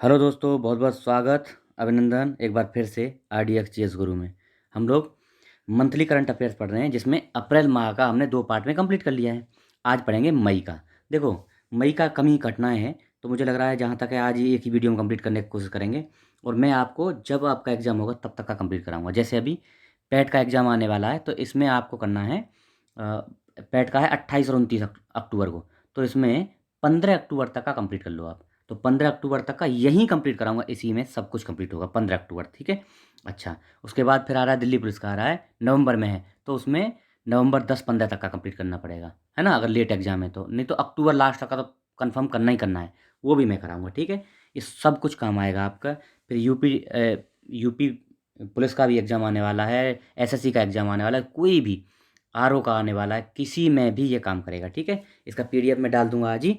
Hello दोस्तों, बहुत बहुत स्वागत, अभिनंदन एक बार फिर से RDX GS गुरु में। हम लोग मंथली करंट अफेयर्स पढ़ रहे हैं, जिसमें अप्रैल माह का हमने 2 पार्ट में कंप्लीट कर लिया है। आज पढ़ेंगे मई का। देखो, मई का कम ही घटनाएं हैं, तो मुझे लग रहा है जहाँ तक है आज ही एक ही वीडियो में कंप्लीट करने की कोशिश करेंगे। और मैं आपको जब आपका एग्ज़ाम होगा तब तक का कंप्लीट कराऊंगा। जैसे अभी पैट का एग्ज़ाम आने वाला है, तो इसमें आपको करना है पैट का है 28 और 29 अक्टूबर को। तो इसमें 15 अक्टूबर तक का कंप्लीट कर लो आप। तो 15 अक्टूबर तक का यहीं कंप्लीट कराऊंगा, इसी में सब कुछ कंप्लीट होगा 15 अक्टूबर, ठीक है। अच्छा, उसके बाद फिर आ रहा है दिल्ली पुलिस का, आ रहा है नवंबर में है, तो उसमें नवंबर 10-15 तक का कंप्लीट करना पड़ेगा, है ना, अगर लेट एग्जाम है तो। नहीं तो अक्टूबर लास्ट तक का तो कंफर्म करना ही करना है, वो भी मैं कराऊंगा, ठीक है। ये सब कुछ काम आएगा आपका। फिर यूपी पुलिस का भी एग्ज़ाम आने वाला है, SSC का एग्ज़ाम आने वाला है, कोई भी RO का आने वाला है, किसी में भी ये काम करेगा, ठीक है। इसका PDF में डाल दूंगा आज ही,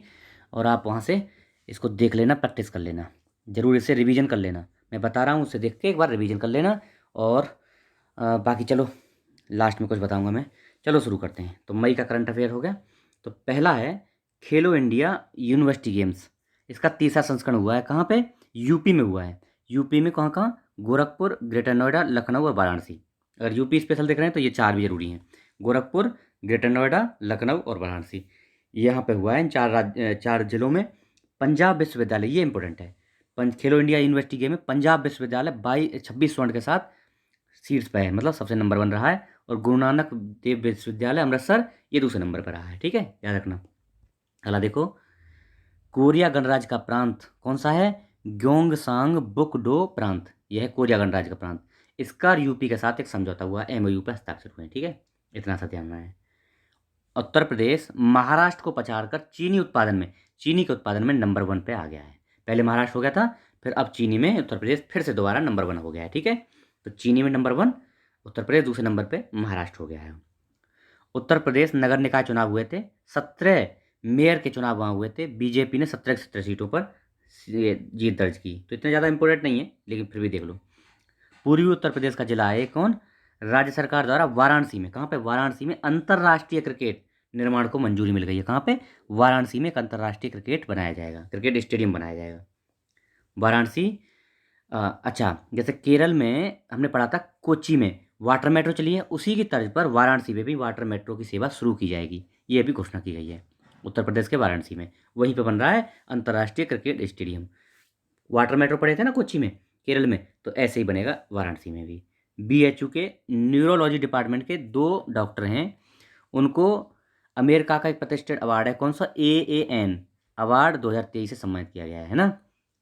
और आप वहाँ से इसको देख लेना, प्रैक्टिस कर लेना, ज़रूर इसे रिवीजन कर लेना। मैं बता रहा हूँ, उसे देख के एक बार रिवीजन कर लेना। और बाकी चलो लास्ट में कुछ बताऊँगा मैं। चलो शुरू करते हैं। तो मई का करंट अफेयर हो गया। तो पहला है खेलो इंडिया यूनिवर्सिटी गेम्स। इसका तीसरा संस्करण हुआ है, कहाँ पे? यूपी में हुआ है। यूपी में कहाँ कहाँ? गोरखपुर, ग्रेटर नोएडा, लखनऊ और वाराणसी। अगर यूपी स्पेशल देख रहे हैं तो ये 4 भी जरूरी हैं: गोरखपुर, ग्रेटर नोएडा, लखनऊ और वाराणसी। यहाँ पे हुआ है इन 4 जिलों में। पंजाब विश्वविद्यालय, ये इंपॉर्टेंट है, खेलो इंडिया यूनिवर्सिटी गेम में पंजाब विश्वविद्यालय 26 स्वर्ण के साथ सीट्स पे है, मतलब सबसे नंबर 1 रहा है। और गुरु नानक देव विश्वविद्यालय अमृतसर, ये दूसरे नंबर पर रहा है, ठीक है, याद रखना। अगला देखो, कोरिया गणराज्य का प्रांत कौन सा है? ग्योंगसांग बुकडो प्रांत, यह है कोरिया गणराज्य का प्रांत। इसका यूपी के साथ एक समझौता हुआ, MOU पर हस्ताक्षर हुए, ठीक है। इतना सा ध्यान रखना है। उत्तर प्रदेश महाराष्ट्र को पछाड़कर चीनी के उत्पादन में नंबर 1 पे आ गया है। पहले महाराष्ट्र हो गया था, फिर अब चीनी में उत्तर प्रदेश फिर से दोबारा नंबर 1 हो गया है, ठीक है। तो चीनी में नंबर 1, उत्तर प्रदेश दूसरे नंबर पे महाराष्ट्र हो गया है। उत्तर प्रदेश नगर निकाय चुनाव हुए थे, 17 मेयर के चुनाव वहाँ हुए थे। बीजेपी ने 17 की 17 सीटों पर जीत दर्ज की। तो इतना ज़्यादा इंपॉर्टेंट नहीं है, लेकिन फिर भी देख लो। पूर्वी उत्तर प्रदेश का जिला है कौन? राज्य सरकार द्वारा वाराणसी में, कहाँ पे? वाराणसी में अंतर्राष्ट्रीय क्रिकेट निर्माण को मंजूरी मिल गई है। कहाँ पे? वाराणसी में एक अंतर्राष्ट्रीय क्रिकेट बनाया जाएगा, क्रिकेट स्टेडियम बनाया जाएगा, वाराणसी। अच्छा, जैसे केरल में हमने पढ़ा था कोच्चि में वाटर मेट्रो चली है, उसी की तर्ज पर वाराणसी में भी वाटर मेट्रो की सेवा शुरू की जाएगी, ये भी घोषणा की गई है। उत्तर प्रदेश के वाराणसी में वहीं पे बन रहा है अंतर्राष्ट्रीय क्रिकेट स्टेडियम। वाटर मेट्रो पढ़े थे ना कोच्चि में, केरल में, तो ऐसे ही बनेगा वाराणसी में भी। BHU के न्यूरोलॉजी डिपार्टमेंट के 2 डॉक्टर हैं, उनको अमेरिका का एक प्रतिष्ठित अवार्ड है, कौन सा? AAN अवार्ड 2023 से सम्मानित किया गया है ना,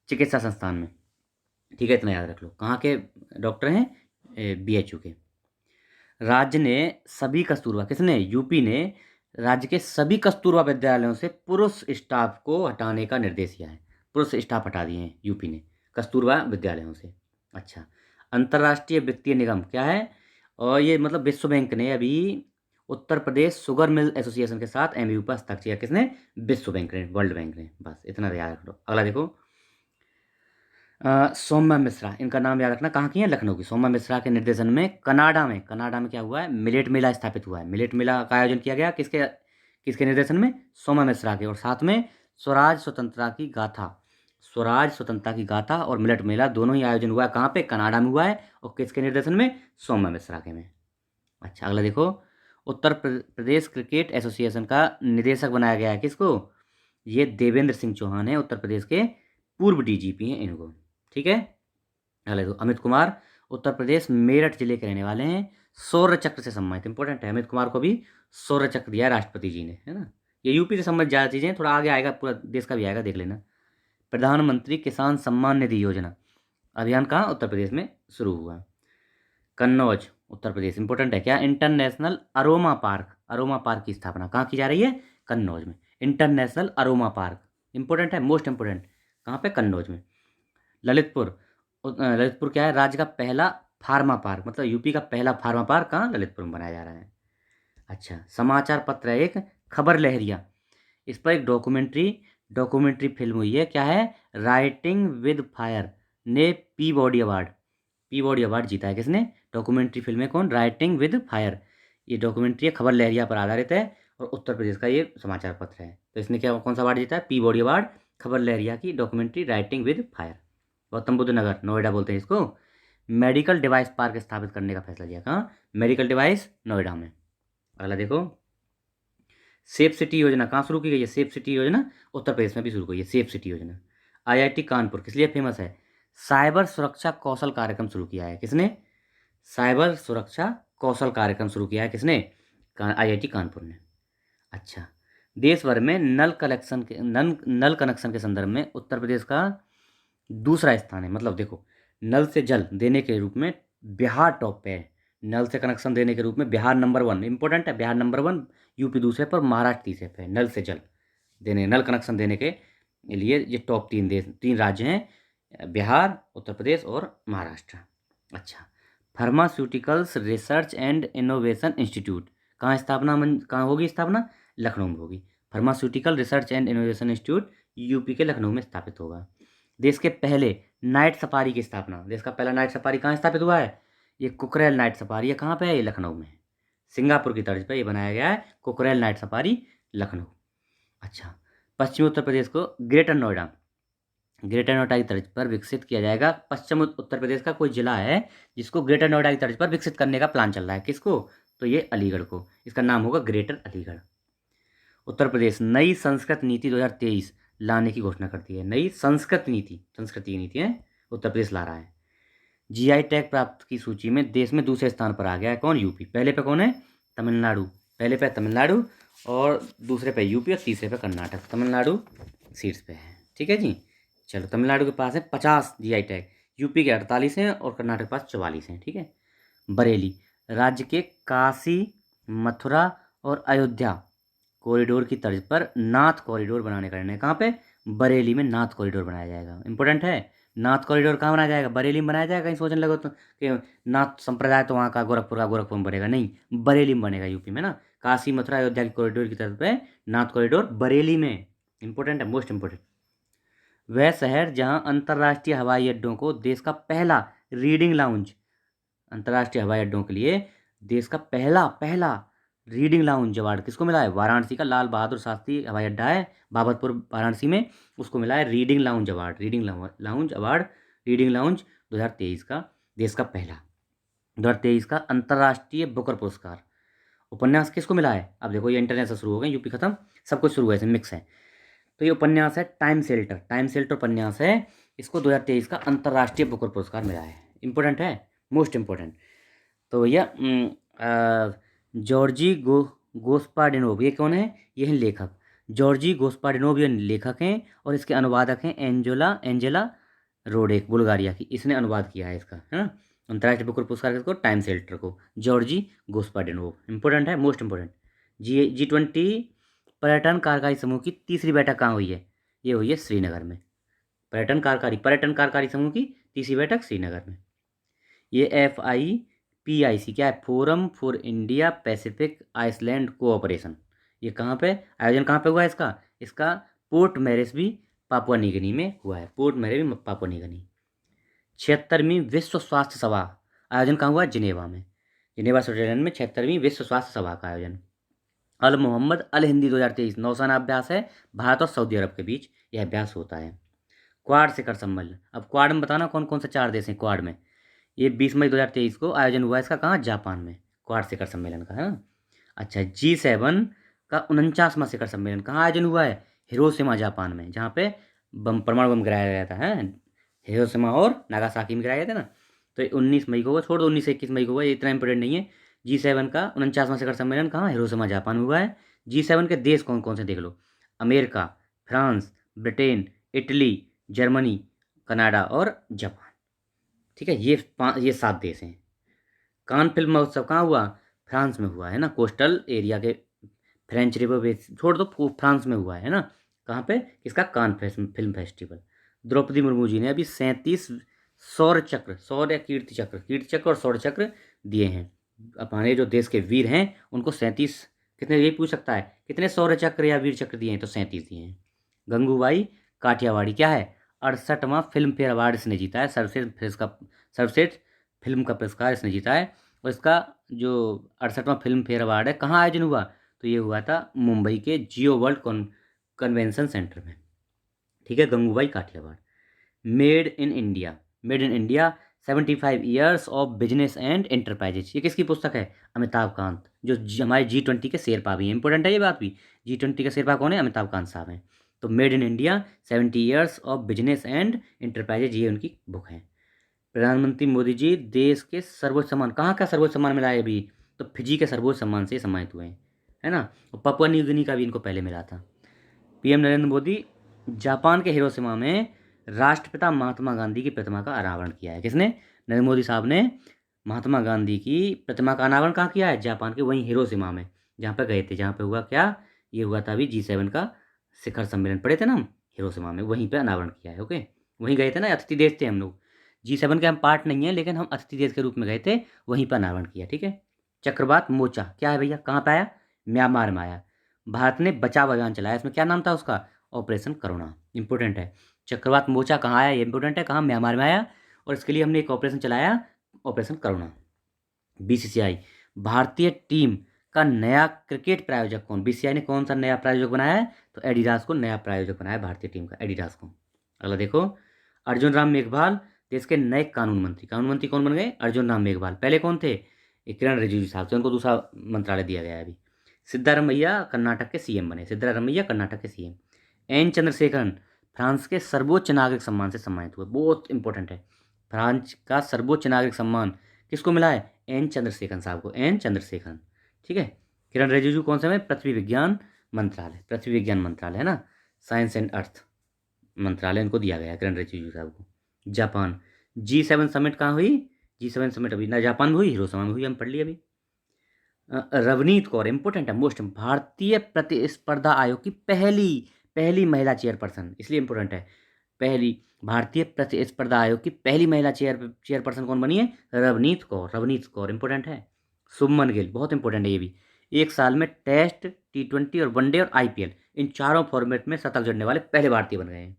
चिकित्सा संस्थान में, ठीक है। इतना याद रख लो। कहाँ के डॉक्टर हैं? BHU के। राज्य ने सभी कस्तूरबा, किसने? यूपी ने राज्य के सभी कस्तूरबा विद्यालयों से पुरुष स्टाफ को हटाने का निर्देश दिया है। पुरुष स्टाफ हटा दिए हैं यूपी ने कस्तूरबा विद्यालयों से। अच्छा, अंतर्राष्ट्रीय वित्तीय निगम क्या है? और ये मतलब विश्व बैंक ने अभी Uttar Pradesh sugar mill association के साथ MOU पर हस्ताक्षर किया। किसने? विश्व बैंक ने, वर्ल्ड बैंक ने। बस इतना याद रख लो। अगला देखो, सौम्या मिश्रा, इनका नाम याद रखना, कहाँ की है? लखनऊ की। सौम्या मिश्रा के निर्देशन में कनाडा में क्या हुआ है? मिलेट मेला स्थापित हुआ है। मिलेट मेला का आयोजन किया गया, किसके किसके निर्देशन में? सौम्या मिश्रा के। और साथ में स्वराज स्वतंत्रता की गाथा और मिलेट मेला दोनों ही आयोजन हुआ है, कहाँ पे? कनाडा में हुआ है। और किसके निर्देशन में? सौम्या मिश्रा के में। अच्छा, अगला देखो, उत्तर प्रदेश क्रिकेट एसोसिएशन का निदेशक बनाया गया है, किसको? ये देवेंद्र सिंह चौहान है, उत्तर प्रदेश के पूर्व DGP हैं इनको, ठीक है। अगला देखो, अमित कुमार उत्तर प्रदेश मेरठ जिले के रहने वाले हैं, शौर्य चक्र से सम्मानित। इंपॉर्टेंट है, अमित कुमार को भी शौर्य चक्र दिया है राष्ट्रपति जी ने, है ना। ये यूपी से संबंधित ज़्यादा चीज़ें हैं, थोड़ा आगे आएगा, पूरा देश का भी आएगा, देख लेना। प्रधानमंत्री किसान सम्मान निधि योजना अभियान कहाँ? उत्तर प्रदेश में शुरू हुआ। कन्नौज उत्तर प्रदेश, इंपॉर्टेंट है क्या? इंटरनेशनल अरोमा पार्क की स्थापना कहाँ की जा रही है? कन्नौज में। इंटरनेशनल अरोमा पार्क इंपॉर्टेंट है, मोस्ट इंपॉर्टेंट, कहाँ पे? कन्नौज में। ललितपुर क्या है? राज्य का पहला फार्मा पार्क, मतलब यूपी का पहला फार्मा पार्क कहाँ? ललितपुर में बनाया जा रहा है। अच्छा, समाचार पत्र है एक, खबर लहरिया, इस पर एक डॉक्यूमेंट्री फिल्म हुई है, क्या है? राइटिंग विद फायर ने पी बॉडी अवार्ड जीता है। किसने? डॉक्यूमेंट्री फिल्म है कौन? Writing with fire. ये डॉक्यूमेंट्री है, खबर लहरिया पर आधारित है, और उत्तर प्रदेश का ये समाचार पत्र है। तो इसने क्या, कौन सा अवार्ड जीता है? P body award, Khabar Lahariya की documentary writing with fire. Gautam Buddh Nagar, Noida बोलते हैं इसको, मेडिकल डिवाइस पार्क स्थापित करने का फैसला किया। कहाँ? मेडिकल डिवाइस नोएडा में। अगला देखो, सेफ सिटी योजना कहाँ शुरू की गई है? सेफ सिटी योजना उत्तर प्रदेश में भी शुरू की है सेफ सिटी योजना। आईआईटी कानपुर किस लिए फेमस है? साइबर सुरक्षा कौशल कार्यक्रम शुरू किया है। किसने? साइबर सुरक्षा कौशल कार्यक्रम शुरू किया है किसने? आईआईटी कानपुर ने। अच्छा, देश भर में नल कनेक्शन के संदर्भ में उत्तर प्रदेश का दूसरा स्थान है। मतलब देखो, नल से जल देने के रूप में बिहार टॉप पे है। नल से कनेक्शन देने के रूप में बिहार नंबर 1, इंपॉर्टेंट है, बिहार नंबर 1, यूपी दूसरे पर, महाराष्ट्र तीसरे पे है। नल से जल देने, नल कनेक्शन देने के लिए ये टॉप 3 राज्य हैं, बिहार, उत्तर प्रदेश और महाराष्ट्र। अच्छा, pharmaceuticals research and innovation institute कहाँ होगी स्थापना? लखनऊ में होगी। Pharmaceutical research and innovation institute UP के लखनऊ में स्थापित होगा। देश के पहले नाइट सफारी की स्थापना, देश का पहला नाइट सफारी कहाँ स्थापित हुआ है? ये कुकरेल नाइट सफारी है। कहाँ पे है? ये लखनऊ में है। सिंगापुर की तर्ज पे ये बनाया गया है, कुकरेल नाइट सफारी, लखनऊ। अच्छा, पश्चिमी उत्तर प्रदेश को ग्रेटर नोएडा की तर्ज पर विकसित किया जाएगा। पश्चिम उत्तर प्रदेश का कोई जिला है जिसको ग्रेटर नोएडा की तर्ज पर विकसित करने का प्लान चल रहा है। किसको? तो ये अलीगढ़ को। इसका नाम होगा ग्रेटर अलीगढ़। उत्तर प्रदेश नई संस्कृत नीति 2023 लाने की घोषणा करती है। नई संस्कृत नीति, संस्कृति की नीति है, उत्तर प्रदेश ला रहा है। जीआई टैग प्राप्त की सूची में देश में दूसरे स्थान पर आ गया है। कौन? यूपी। पहले पे कौन है? तमिलनाडु। पहले पे तमिलनाडु और दूसरे पे यूपी और तीसरे पे कर्नाटक। तमिलनाडु शीर्ष पे है। ठीक है जी। चलो, तमिलनाडु के पास है 50 जीआई टैग, यूपी के 48 हैं और कर्नाटक के पास 44 हैं। ठीक है। बरेली राज्य के काशी, मथुरा और अयोध्या कॉरिडोर की तर्ज पर नाथ कॉरिडोर बनाने का निर्णय। कहाँ पे? बरेली में नाथ कॉरिडोर बनाया जाएगा। इंपॉर्टेंट है। नाथ कॉरिडोर कहाँ बनाया जाएगा? बरेली में बनाया जाएगा। कहीं सोचने लगो तो कि नाथ संप्रदाय तो वहाँ का गोरखपुर में बनेगा, नहीं, बरेली में बनेगा, यूपी में ना। काशी, मथुरा, अयोध्या की कॉरिडोर की तर्ज पे नाथ कॉरिडोर बरेली में। इंपॉर्टेंट है, मोस्ट इंपॉर्टेंट। वह शहर जहाँ अंतर्राष्ट्रीय हवाई अड्डों को देश का पहला रीडिंग लाउंज, अंतर्राष्ट्रीय हवाई अड्डों के लिए देश का पहला पहला रीडिंग लाउंज अवार्ड किसको मिला है? वाराणसी का लाल बहादुर शास्त्री हवाई अड्डा है, बाबतपुर वाराणसी में, उसको मिला है reading lounge award. Reading lounge 2023 का, देश का पहला 2023 का अंतर्राष्ट्रीय बुकर पुरस्कार। उपन्यास किसको मिला है? अब देखो, ये इंटरनेशनल शुरू हो गए, यूपी खत्म, सब कुछ शुरू है, ऐसे मिक्स है। तो ये उपन्यास है टाइम सेल्टर उपन्यास है, इसको 2023 का अंतर्राष्ट्रीय बुकर पुरस्कार मिला है। इंपॉर्टेंट है, मोस्ट इंपॉर्टेंट। तो भैया जॉर्जी गोस्पाडिनोव ये कौन है? ये हैं लेखक। जॉर्जी गोस्पाडिनोव ये लेखक हैं और इसके अनुवादक हैं एंजेला रोडेक, बुल्गारिया की। इसने अनुवाद किया है इसका, है ना। अंतर्राष्ट्रीय बुकर पुरस्कार किसको? टाइम सेल्टर को, जॉर्जी गोस्पाडिनोव। इंपॉर्टेंट है, मोस्ट इंपॉर्टेंट। G20 पर्यटन कार्यकारी समूह की तीसरी बैठक कहाँ हुई है? ये हुई है श्रीनगर में। पर्यटन कार्यकारी समूह की तीसरी बैठक श्रीनगर में। ये FIPIC क्या है? Forum for India Pacific island cooperation. ये कहाँ पे आयोजन, कहाँ पे हुआ है इसका? इसका पोर्ट मैरिसबी, पापुआ न्यू में हुआ है। Port Moresby, Papua New Guinea. 76वीं विश्व स्वास्थ्य सभा आयोजन कहाँ हुआ? जिनेवा में। जिनेवा स्विट्जरलैंड में 76वीं विश्व स्वास्थ्य सभा का आयोजन। अल मोहम्मद अल हिंदी 2023 नौसेना अभ्यास है, भारत और सऊदी अरब के बीच यह अभ्यास होता है। क्वाड शिखर सम्मेलन, अब क्वाड में बताना कौन कौन से 4 देश हैं क्वाड में। ये 20 मई 2023 को आयोजन हुआ है इसका, कहाँ? जापान में, क्वाड शिखर सम्मेलन का, है ना। अच्छा, G7 का 49वां शिखर सम्मेलन कहाँ आयोजन हुआ है? हिरोशिमा, जापान में, जहाँ पे परमाणु बम गिराया गया था, है। हिरोशिमा और नागासाकी में गिराया गया था ना। तो 19 मई को हुआ, छोड़ दो, 19 से 21 मई को हुआ, ये इतना इंपॉर्टेंट नहीं है। G7 का 49वां शिखर सम्मेलन कहाँ? हिरोशिमा, जापान में हुआ है। G7 के देश कौन कौन से देख लो, America, France, Britain, Italy, Germany, Canada और जापान। ठीक है, ये 7 देश हैं। कान फिल्म महोत्सव कहाँ हुआ? फ्रांस में हुआ है ना, कोस्टल एरिया के फ्रेंच रिवर बेस, छोड़ दो, फ्रांस में हुआ है ना। कहाँ पे? किसका? Cannes film festival. Draupadi Murmu ji ने अभी 37 शौर्य कीर्ति चक्र और शौर्य चक्र दिए हैं। हमारे जो देश के वीर हैं उनको 37, कितने, यही पूछ सकता है, कितने शौर्य चक्र या वीर चक्र दिए हैं? तो 37 दिए हैं। गंगूबाई काठियावाड़ी क्या है? 68वां फिल्म फेयर अवार्ड इसने जीता है, सर्वश्रेष्ठ फिल्म का पुरस्कार इसने जीता है। और इसका जो 68वां फिल्म फेयर अवार्ड है कहाँ आयोजन हुआ? तो ये हुआ था मुंबई के जियो वर्ल्ड कन्वेंशन सेंटर में। ठीक है, Gangubai Kathiawad. Made in India, made in India 75 years of business and enterprises. ये किसकी पुस्तक है? अमिताभ कांत, जो हमारे G20 के शेरपा भी हैं। इंपॉर्टेंट है ये बात भी। G20 के शेरपा कौन है? अमिताभ कांत साहब हैं। तो made in India 70 years of business and enterprises, ये उनकी बुक है। प्रधानमंत्री मोदी जी देश के सर्वोच्च सम्मान, कहाँ का सर्वोच्च सम्मान मिला है अभी? तो फिजी के सर्वोच्च सम्मान से सम्मानित हुए हैं, है ना। और पपुआ न्यू गिनी का भी इनको पहले मिला था। पीएम नरेंद्र मोदी जापान के हिरोशिमा में राष्ट्रपिता महात्मा गांधी की प्रतिमा का अनावरण किया है। किसने? नरेंद्र मोदी साहब ने महात्मा गांधी की प्रतिमा का अनावरण कहाँ किया है? जापान के वहीं हिरोशिमा में, जहाँ पे गए थे। जहाँ पे हुआ क्या? ये हुआ था अभी G7 का शिखर सम्मेलन, पढ़े थे ना हम, हिरोशिमा में, वहीं पे अनावरण किया है। ओके, वहीं गए थे ना, अतिथि देश थे हम लोग। G7 के हम पार्ट नहीं है, लेकिन हम अतिथि देश के रूप में गए थे, वहीं पर अनावरण किया। ठीक है। चक्रवात मोचा क्या है भैया? कहाँ पे आया? म्यांमार में आया। भारत ने बचाव अभियान चलाया, इसमें क्या नाम था उसका? ऑपरेशन करुणा। इंपॉर्टेंट है। चक्रवात मोचा कहाँ आया? ये इंपॉर्टेंट है। कहाँ? म्यांमार में आया। और इसके लिए हमने एक ऑपरेशन चलाया, ऑपरेशन करुणा। BCCI, भारतीय टीम का नया क्रिकेट प्रायोजक कौन? BCCI ने कौन सा नया प्रायोजक बनाया है? तो एडिडास को नया प्रायोजक बनाया, भारतीय टीम का, एडिडास को। अगला देखो, अर्जुन राम मेघवाल देश के नए कानून मंत्री। कानून मंत्री कौन बन गए? अर्जुन राम मेघवाल। पहले कौन थे? किरण रिजिजू साहब थे, उनको दूसरा मंत्रालय दिया गया है अभी। सिद्धारमैया कर्नाटक के CM बने, सिद्धारमैया कर्नाटक के CM। एन चंद्रशेखरन फ्रांस के सर्वोच्च नागरिक सम्मान से सम्मानित हुए, बहुत इंपॉर्टेंट है। फ्रांस का सर्वोच्च नागरिक सम्मान किसको मिला है? एन चंद्रशेखरन साहब को, एन चंद्रशेखरन। ठीक है। किरण रिजिजू कौन से में? पृथ्वी विज्ञान मंत्रालय, पृथ्वी विज्ञान मंत्रालय है ना, साइंस एंड अर्थ मंत्रालय इनको दिया गया है, किरण रिजिजू साहब को। जापान, G7 समिट कहाँ हुई? G7 समिट अभी ना जापान में हुई, हिरोशिमा में हुई, हम पढ़ लिए अभी। रवनीत कौर, इंपॉर्टेंट है, मोस्ट, भारतीय प्रतिस्पर्धा आयोग की पहली पहली महिला चेयरपर्सन, इसलिए इंपॉर्टेंट है। पहली भारतीय प्रतिस्पर्धा आयोग की पहली महिला चेयरपर्सन कौन बनी है? रवनीत कौर, रवनीत कौर इंपॉर्टेंट है। शुभमन गिल, बहुत इंपॉर्टेंट है ये भी। एक साल में टेस्ट, T20 और वनडे और IPL, इन चारों फॉर्मेट में शतक जड़ने वाले पहले भारतीय बन गए हैं।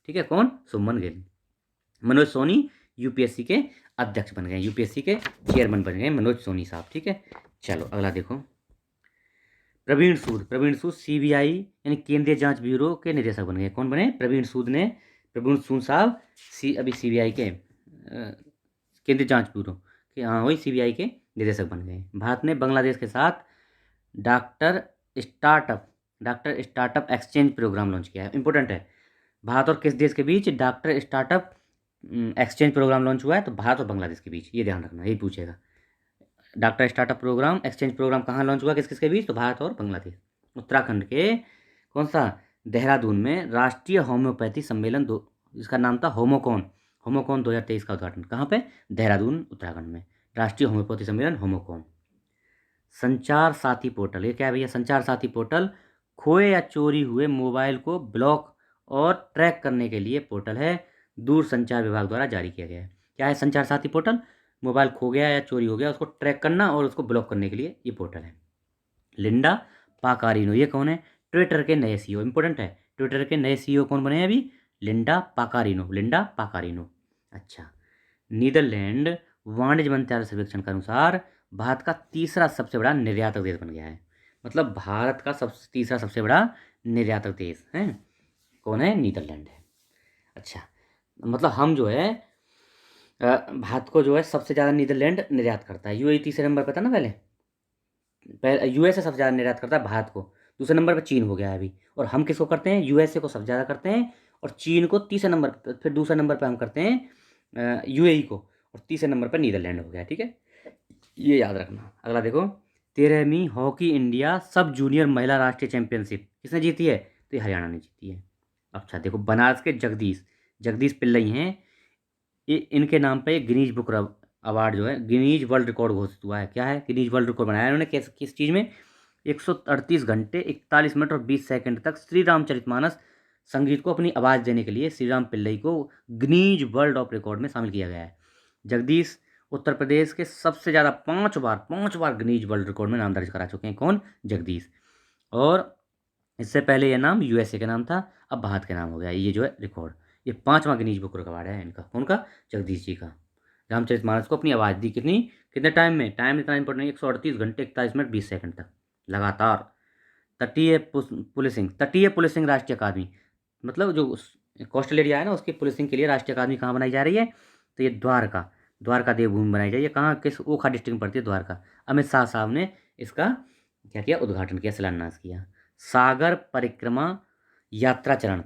ठीक है, कौन? शुभमन गिल। मनोज सोनी UPSC के अध्यक्ष बन गए, UPSC के चेयरमैन बन गए मनोज सोनी साहब। ठीक है। चलो अगला देखो, प्रवीण सूद, प्रवीण सूद CBI यानी केंद्रीय जांच ब्यूरो के निदेशक बन गए। कौन बने? प्रवीण सूद ने, प्रवीण सूद साहब अभी CBI के केंद्रीय जांच ब्यूरो के, हाँ वही CBI के निदेशक बन गए। भारत ने बांग्लादेश के साथ doctor startup exchange programme launch किया है। इंपॉर्टेंट है। भारत और किस देश के बीच doctor startup exchange programme launch हुआ है? तो भारत और बांग्लादेश के बीच, ये ध्यान रखना, यही पूछेगा। Doctor startup programme, exchange programme कहाँ लॉन्च हुआ, किस किस के बीच? तो भारत और बांग्लादेश। उत्तराखंड के कौन सा? देहरादून में राष्ट्रीय होम्योपैथी सम्मेलन जिसका नाम था होमोकॉन, होमोकॉन 2023 का उद्घाटन कहाँ पे? देहरादून उत्तराखंड में, राष्ट्रीय होम्योपैथी सम्मेलन होमोकॉन। संचार साथी पोर्टल, ये क्या है भैया? संचार साथी पोर्टल खोए या चोरी हुए मोबाइल को ब्लॉक और ट्रैक करने के लिए पोर्टल है, दूरसंचार विभाग द्वारा जारी किया गया है। क्या है संचार साथी पोर्टल? मोबाइल खो गया या चोरी हो गया, उसको ट्रैक करना और उसको ब्लॉक करने के लिए ये पोर्टल है। लिंडा पाकारिनो, ये कौन है? ट्विटर के नए CEO, इंपॉर्टेंट है। ट्विटर के नए CEO कौन बने हैं अभी? लिंडा पाकारिनो, लिंडा पाकारिनो। अच्छा, नीदरलैंड वाणिज्य मंत्रालय सर्वेक्षण के अनुसार भारत का तीसरा सबसे बड़ा निर्यातक देश बन गया है। मतलब भारत का तीसरा सबसे बड़ा निर्यातक देश है कौन है? नीदरलैंड है। अच्छा, मतलब हम जो है भारत को जो है सबसे ज़्यादा नीदरलैंड निर्यात करता है। UAE तीसरे नंबर पर था ना पहले, USA सबसे ज़्यादा निर्यात करता है भारत को, दूसरे नंबर पर चीन हो गया है अभी। और हम किसको करते हैं? USA को सबसे ज़्यादा करते हैं, और चीन को तीसरे नंबर पर, फिर दूसरे नंबर पर हम करते हैं UAE को, और तीसरे नंबर पर नीदरलैंड हो गया। ठीक है, ये याद रखना। अगला देखो, 13वीं हॉकी इंडिया सब जूनियर महिला राष्ट्रीय चैंपियनशिप किसने जीती है? तो ये हरियाणा ने जीती है। अच्छा देखो, बनारस के जगदीश जगदीश पिल्लई हैं, ये इनके नाम पे गिनीज बुक अवार्ड जो है, गिनीज वर्ल्ड रिकॉर्ड घोषित हुआ है। क्या है? गिनीज वर्ल्ड रिकॉर्ड बनाया इन्होंने, किस चीज़ में? 138 घंटे 41 मिनट और 20 सेकंड तक श्री रामचरितमानस संगीत को अपनी आवाज़ देने के लिए श्री राम पिल्लई को गिनीज वर्ल्ड ऑफ रिकॉर्ड में शामिल किया गया है। जगदीश उत्तर प्रदेश के सबसे ज़्यादा 5 बार गिनीज वर्ल्ड रिकॉर्ड में नाम दर्ज करा चुके हैं। कौन? जगदीश। और इससे पहले ये नाम USA का नाम था, अब भारत का नाम हो गया। ये जो है रिकॉर्ड, ये 5वां गिनीज बुक रिकॉर्ड है इनका। कौन का? जगदीश जी का। रामचरितमानस को अपनी आवाज़ दी, कितने टाइम में? टाइम इतना इंपॉर्टेंट नहीं, 138 घंटे 41 मिनट 20 सेकंड तक लगातार। तटीय पुलिसिंग राष्ट्रीय अकादमी, मतलब जो कोस्टल एरिया है ना, उसकी पुलिसिंग के लिए राष्ट्रीय अकादमी कहाँ बनाई जा रही है? तो ये द्वारका देवभूमि बनाई जाएगी। कहाँ, किस ओखा डिस्ट्रिक्ट में पड़ती है? द्वारका। अमित शाह साहब ने इसका क्या किया? उद्घाटन किया, शिलान्यास किया। सागर परिक्रमा यात्रा चरण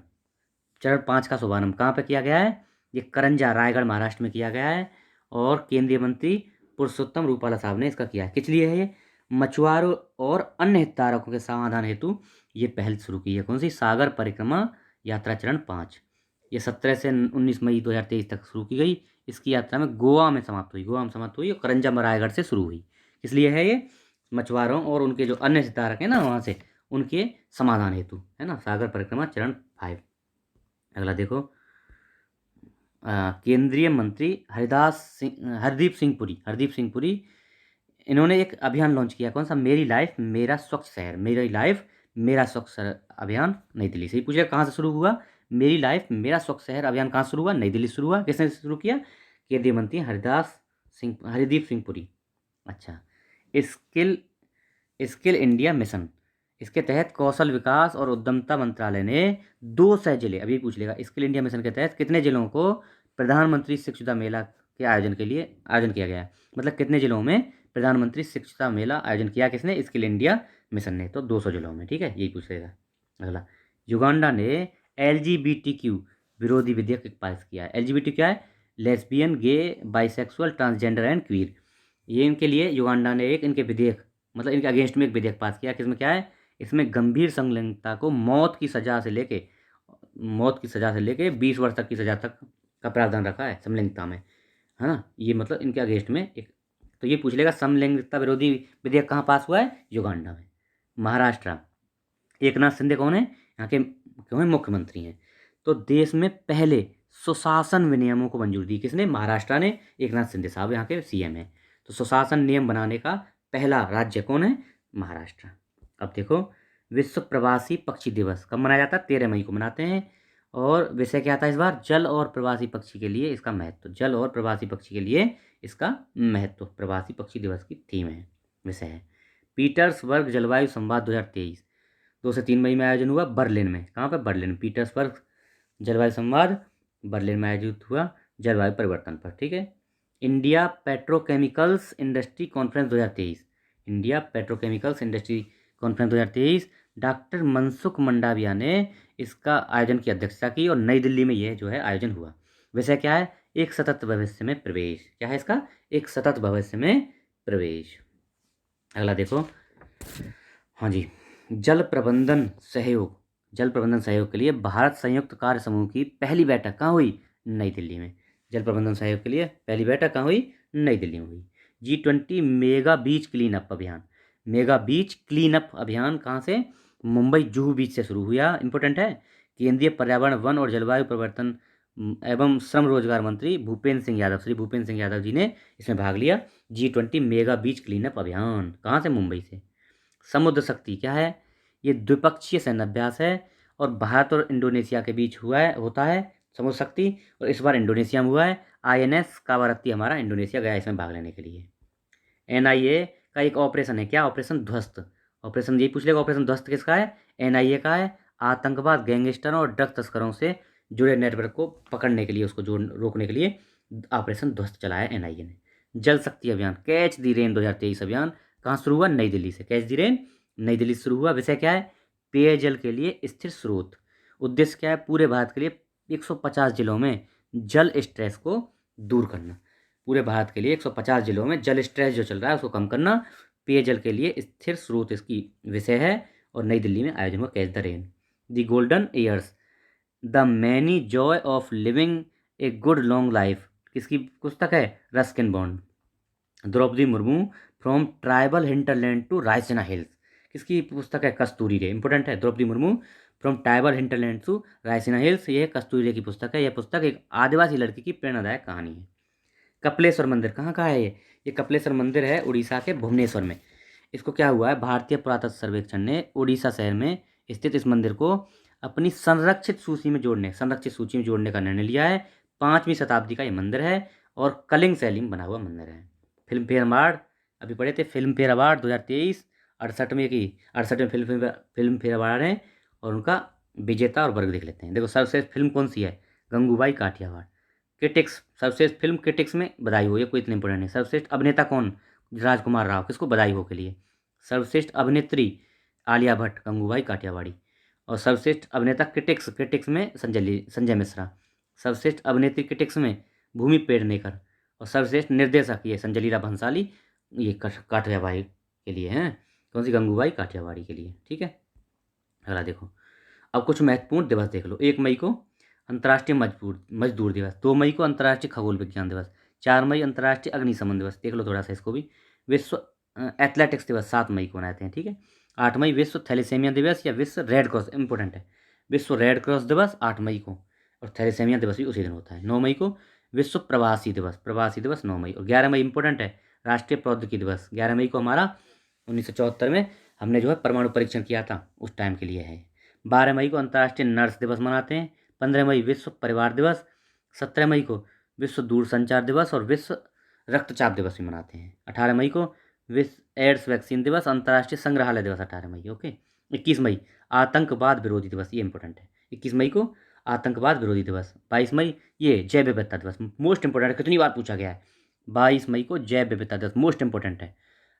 चरण 5 का शुभारंभ कहाँ पे किया गया है? ये करंजा, रायगढ़, महाराष्ट्र में किया गया है। और केंद्रीय मंत्री पुरुषोत्तम रूपाला साहब ने इसका किया है। किस लिए है ये? मछुआरों और अन्य हितधारकों के समाधान हेतु ये पहल शुरू की है। कौन सी? सागर परिक्रमा यात्रा चरण 5। ये 17 से 19 मई 2023 तक शुरू की गई। इसकी यात्रा में गोवा में समाप्त हुई और करंजा, रायगढ़ से शुरू हुई। किस लिए है ये? मछुआरों और उनके जो अन्य हितधारक हैं ना वहाँ से, उनके समाधान हेतु, है ना। सागर परिक्रमा चरण 5। अगला देखो, केंद्रीय मंत्री हरदीप सिंह पुरी, इन्होंने एक अभियान लॉन्च किया। कौन सा? मेरी लाइफ मेरा स्वच्छ शहर, मेरी लाइफ मेरा स्वच्छ शहर अभियान, नई दिल्ली से। ही पूछेगा कहाँ से शुरू हुआ? मेरी लाइफ मेरा स्वच्छ शहर अभियान कहाँ शुरू हुआ? नई दिल्ली से शुरू हुआ। किसने शुरू किया? केंद्रीय मंत्री हरदीप सिंह पुरी। अच्छा, स्किल स्किल इंडिया मिशन, इसके तहत कौशल विकास और उद्यमता मंत्रालय ने 200 जिले, अभी पूछ लेगा, स्किल इंडिया मिशन के तहत कितने जिलों को प्रधानमंत्री शिक्षुता मेला के आयोजन के लिए आयोजन किया गया है? मतलब कितने जिलों में प्रधानमंत्री शिक्षुता मेला आयोजन किया? किसने? स्किल इंडिया मिशन ने। तो 200 जिलों में। ठीक है, यही पूछेगा। अगला, युगांडा ने LGBTQ विरोधी विधेयक पास किया है। LGBT क्या है? Lesbian, gay, bisexual, transgender and queer. ये इनके लिए युगांडा ने एक इनके विधेयक, मतलब इनके अगेंस्ट में एक विधेयक पास किया। किसमें क्या है? इसमें गंभीर संलिप्तता को मौत की सजा से लेके 20 वर्ष तक की सजा तक का प्रावधान रखा है समलैंगिकता में, है ना। ये मतलब इनके अगेंस्ट में एक, तो ये पूछ लेगा समलैंगिकता विरोधी विधेयक कहाँ पास हुआ है? युगांडा में। महाराष्ट्र, एकनाथ शिंदे कौन है? यहाँ के क्यों है? मुख्यमंत्री हैं। तो देश में पहले सुशासन विनियमों को मंजूरी दी। किसने? महाराष्ट्र ने। एकनाथ शिंदे साहब यहाँ के CM हैं। तो सुशासन नियम बनाने का पहला राज्य कौन है? महाराष्ट्र। अब देखो, विश्व प्रवासी पक्षी दिवस कब मनाया जाता है? 13 मई को मनाते हैं। और विषय क्या था इस बार? जल और प्रवासी पक्षी के लिए इसका महत्व। जल और प्रवासी पक्षी के लिए इसका महत्व, प्रवासी पक्षी दिवस की थीम है, विषय है। पीटर्सबर्ग जलवायु संवाद 2023 2 से 3 मई में आयोजन हुआ बर्लिन में। कहाँ पर? बर्लिन। पीटर्सबर्ग जलवायु संवाद बर्लिन में आयोजित हुआ जलवायु परिवर्तन पर। ठीक है। India petrochemicals industry conference 2023, India petrochemicals industry conference 2023, doctor Mansukh Mandaviya ने इसका आयोजन की अध्यक्षता की और नई दिल्ली में यह जो है आयोजन हुआ। विषय क्या है? एक सतत भविष्य में प्रवेश। क्या है इसका? एक सतत भविष्य में प्रवेश। अगला देखो, हाँ जी, जल प्रबंधन सहयोग के लिए भारत संयुक्त कार्य समूह की पहली बैठक कहाँ हुई? नई दिल्ली में। जल प्रबंधन सहयोग के लिए पहली बैठक कहाँ हुई? नई दिल्ली में हुई। G20 मेगा बीच क्लीन अप अभियान कहाँ से? मुंबई जुहू बीच से शुरू हुआ। इंपॉर्टेंट है। केंद्रीय पर्यावरण, वन और जलवायु परिवर्तन एवं श्रम रोजगार मंत्री श्री भूपेंद्र सिंह यादव जी ने इसमें भाग लिया। G20 मेगा बीच क्लीन अप अभियान कहाँ से? मुंबई से। समुद्र शक्ति क्या है? ये द्विपक्षीय सैन्य अभ्यास है और भारत और इंडोनेशिया के बीच होता है समुद्र शक्ति, और इस बार इंडोनेशिया में हुआ है। INS कावारत्ती हमारा इंडोनेशिया गया इसमें भाग लेने के लिए। NIA का एक ऑपरेशन है। क्या? ऑपरेशन ध्वस्त। ऑपरेशन यही पूछ लेगा, ऑपरेशन ध्वस्त किसका है? NIA का है। आतंकवाद, गैंगस्टरों और ड्रग तस्करों से जुड़े नेटवर्क को पकड़ने के लिए, उसको रोकने के लिए ऑपरेशन ध्वस्त चलाया NIA ने। जल शक्ति अभियान कैच दी रेन 2023 अभियान कहाँ शुरू हुआ? नई दिल्ली से। कैच दी रेन नई दिल्ली से शुरू हुआ। विषय क्या है? पेयजल के लिए स्थिर स्रोत। उद्देश्य क्या है? पूरे भारत के लिए 150 जिलों में जल स्ट्रेस को दूर करना। पूरे भारत के लिए 150 जिलों में जल स्ट्रेस जो चल रहा है उसको कम करना। पेयजल के लिए स्थिर स्रोत इसकी विषय है और नई दिल्ली में आयोजन हुआ catch the rain. The golden years, the many joy of living a good long life किसकी पुस्तक है? Ruskin Bond. Droupadi Murmu from tribal hinterland to Raisina Hills किसकी पुस्तक है? कस्तूरी रे। इंपॉर्टेंट है। Droupadi Murmu from tribal hinterland to Raisina Hills, ये कस्तूरी रे की पुस्तक है। यह पुस्तक एक आदिवासी लड़की की प्रेरणादायक कहानी है। कपिलेश्वर मंदिर कहाँ का है? ये कपिलेश्वर मंदिर है उड़ीसा के भुवनेश्वर में। इसको क्या हुआ है? भारतीय पुरातत्व सर्वेक्षण ने उड़ीसा शहर में स्थित इस मंदिर को अपनी संरक्षित सूची में जोड़ने का निर्णय लिया है। 5वीं शताब्दी का ये मंदिर है और कलिंग शैली में बना हुआ मंदिर है। फिल्म फेयर अवार्ड अभी पढ़े थे, फिल्म फेयर अवार्ड 2023 68वें फिल्म फेयर अवार्ड है और उनका विजेता और वर्ग देख लेते हैं। देखो सर्वश्रेष्ठ फिल्म कौन सी है, गंगूबाई काठियावाड़। क्रिटिक्स, सर्वश्रेष्ठ फिल्म क्रिटिक्स में बधाई हो, ये कोई इतने इंपॉर्टेंट नहीं। सर्वश्रेष्ठ अभिनेता कौन, राजकुमार राव, किसको बधाई हो के लिए। सर्वश्रेष्ठ अभिनेत्री आलिया भट्ट, गंगूबाई काठियावाड़ी। और सर्वश्रेष्ठ अभिनेता क्रिटिक्स, क्रिटिक्स में संजय मिश्रा। सर्वश्रेष्ठ अभिनेत्री क्रिटिक्स में भूमि पेडनेकर। और सर्वश्रेष्ठ निर्देशक ये संजय लीला भंसाली, ये काठियावाड़ी के लिए हैं। कौन सी, गंगूबाई काठियावाड़ी के लिए। ठीक है, अगला देखो। अब कुछ महत्वपूर्ण दिवस देख लो। 1 मई को अंतर्राष्ट्रीय मजदूर दिवस, 2 मई को अंतर्राष्ट्रीय खगोल विज्ञान दिवस, 4 मई अंतर्राष्ट्रीय अग्निशमन दिवस, देख लो थोड़ा सा इसको भी। विश्व एथलेटिक्स दिवस 7 मई को मनाते हैं। ठीक है, 8 मई विश्व थैलेसेमिया दिवस या विश्व रेड क्रॉस, इंपॉर्टेंट है, विश्व रेड क्रॉस दिवस 8 मई को, और थैलेसेमिया दिवस भी उसी दिन होता है। 9 मई को विश्व प्रवासी दिवस 9 मई। और 11 मई इंपॉर्टेंट है, राष्ट्रीय प्रौद्योगिकी दिवस। 11 मई को हमारा 1974 में हमने जो है परमाणु परीक्षण किया था, उस टाइम के लिए है। 12 मई को अंतर्राष्ट्रीय नर्स दिवस मनाते हैं। 15 मई विश्व परिवार दिवस। 17 मई को विश्व दूरसंचार दिवस और विश्व रक्तचाप दिवस भी मनाते हैं। 18 मई को विश्व एड्स वैक्सीन दिवस, अंतर्राष्ट्रीय संग्रहालय दिवस 18 मई। ओके, 21 मई आतंकवाद विरोधी दिवस, ये इंपॉर्टेंट है, 21 मई को आतंकवाद विरोधी दिवस। 22 मई ये जैव विविधता दिवस, मोस्ट इंपॉर्टेंट है, कितनी बार पूछा गया है। 22 मई को जैव विविधता दिवस, मोस्ट इंपॉर्टेंट है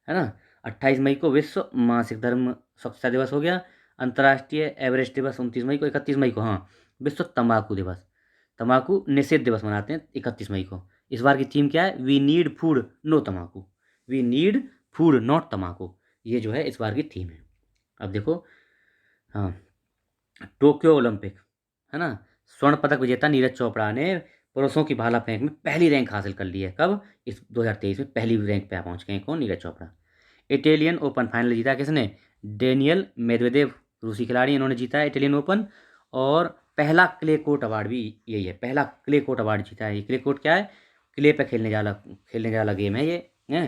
ना। 28 मई को विश्व मासिक धर्म स्वच्छता दिवस हो गया। अंतर्राष्ट्रीय एवरेस्ट दिवस 29 मई को। 31 मई को हाँ विश्व तंबाकू दिवस, तंबाकू निषेध दिवस मनाते हैं 31 मई को। इस बार की थीम क्या है, वी नीड फूड नो तंबाकू, वी नीड फूड नॉट तंबाकू, ये जो है इस बार की थीम है। अब देखो, हाँ, टोक्यो ओलंपिक है ना, स्वर्ण पदक विजेता नीरज चोपड़ा ने पुरुषों की भाला फेंक में पहली रैंक हासिल कर ली है। कब, इस 2023 में पहली रैंक पे पहुंच गए। कौन, Neeraj Chopra. Italian open final जीता किसने, डेनियल मेदवेदेव, रूसी खिलाड़ी, इन्होंने जीता है इटालियन ओपन। और पहला क्ले कोर्ट अवार्ड भी यही है, पहला क्ले कोर्ट अवार्ड जीता है। ये क्ले कोर्ट क्या है, क्ले पे खेलने वाला गेम है ये,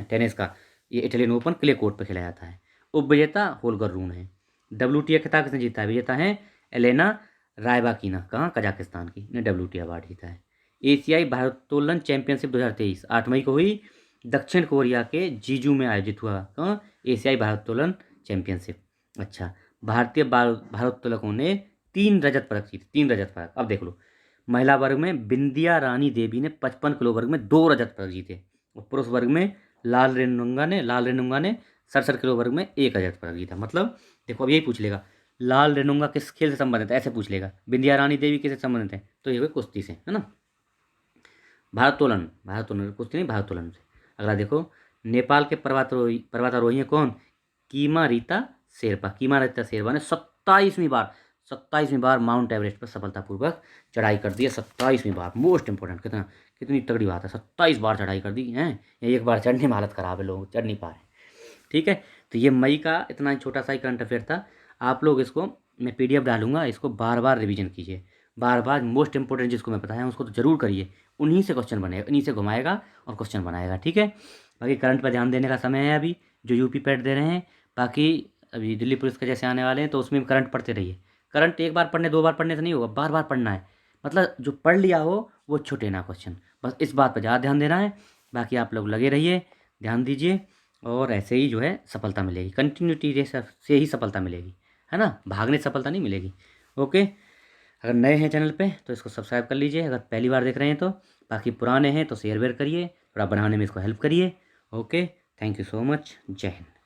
टेनिस का। ये इटालियन ओपन क्ले कोर्ट पे खेला जाता है। उपविजेता होल्गर रून है। WTA खिताब किसने जीता है, विजेता है एलेना रायबाकिना, कहाँ, कजाकिस्तान की, ने WTA अवार्ड जीता है। एशियाई भारोत्तोलन चैंपियनशिप 2023 8 मई को हुई, दक्षिण कोरिया के जीजू में आयोजित हुआ। कहाँ, एशियाई भारोत्तोलन चैंपियनशिप। अच्छा, भारतीय भारोत्तोलकों ने 3 रजत पदक जीते, 3 रजत पदक। अब देख लो, महिला वर्ग में बिंदिया रानी देवी ने 55 किलो वर्ग में 2 रजत पदक जीते। और पुरुष वर्ग में लाल रेनुंगा ने 67 किलो वर्ग में 1 रजत पदक जीता। मतलब देखो, अब यही पूछ लेगा, लाल रेनुंगा किस खेल से संबंधित है, ऐसे पूछ लेगा। बिंदिया रानी देवी किससे संबंधित है, तो ये हुए कुश्ती से, है ना। भारोत्तोलन कुश्ती नहीं, भारोत्तोलन से। अगला देखो, नेपाल के पर्वतारोही हैं कौन, कीमा रीता शेरपा ने 27वीं बार माउंट एवरेस्ट पर सफलतापूर्वक चढ़ाई कर दी है। 27वीं बार, मोस्ट इंपॉर्टेंट, कितनी तगड़ी बात है, 27 बार चढ़ाई कर दी है। एक बार चढ़ने में हालत ख़राब है, लोग चढ़ नहीं पा रहे। ठीक है, तो ये मई का इतना छोटा सा ही करंट अफेयर था। आप लोग इसको, मैं PDF डालूंगा, इसको बार बार रिवीजन कीजिए, बार बार मोस्ट इंपॉर्टेंट जिसको मैं बताया उसको तो जरूर करिए। उन्हीं से क्वेश्चन बनेगा, इन्हीं से घुमाएगा और क्वेश्चन बनाएगा। ठीक है, बाकी करंट पर ध्यान देने का समय है अभी, जो UP पैट दे रहे हैं। बाकी अभी दिल्ली पुलिस के जैसे आने वाले हैं, तो उसमें भी करंट पढ़ते रहिए। करंट एक बार पढ़ने 2 बार पढ़ने से नहीं होगा, बार बार पढ़ना है। मतलब जो पढ़ लिया हो वो छूटे ना क्वेश्चन, बस इस बात पर ज़्यादा ध्यान देना है। बाकी आप लोग लगे रहिए, ध्यान दीजिए, और ऐसे ही जो है सफलता मिलेगी, कंटिन्यूटी से ही सफलता मिलेगी, है ना, भागने से सफलता नहीं मिलेगी। ओके, अगर नए हैं चैनल पे तो इसको सब्सक्राइब कर लीजिए, अगर पहली बार देख रहे हैं तो। बाकी पुराने हैं तो शेयर वेयर करिए, थोड़ा बनाने में इसको हेल्प करिए। Okay, thank you so much, जय हिंद।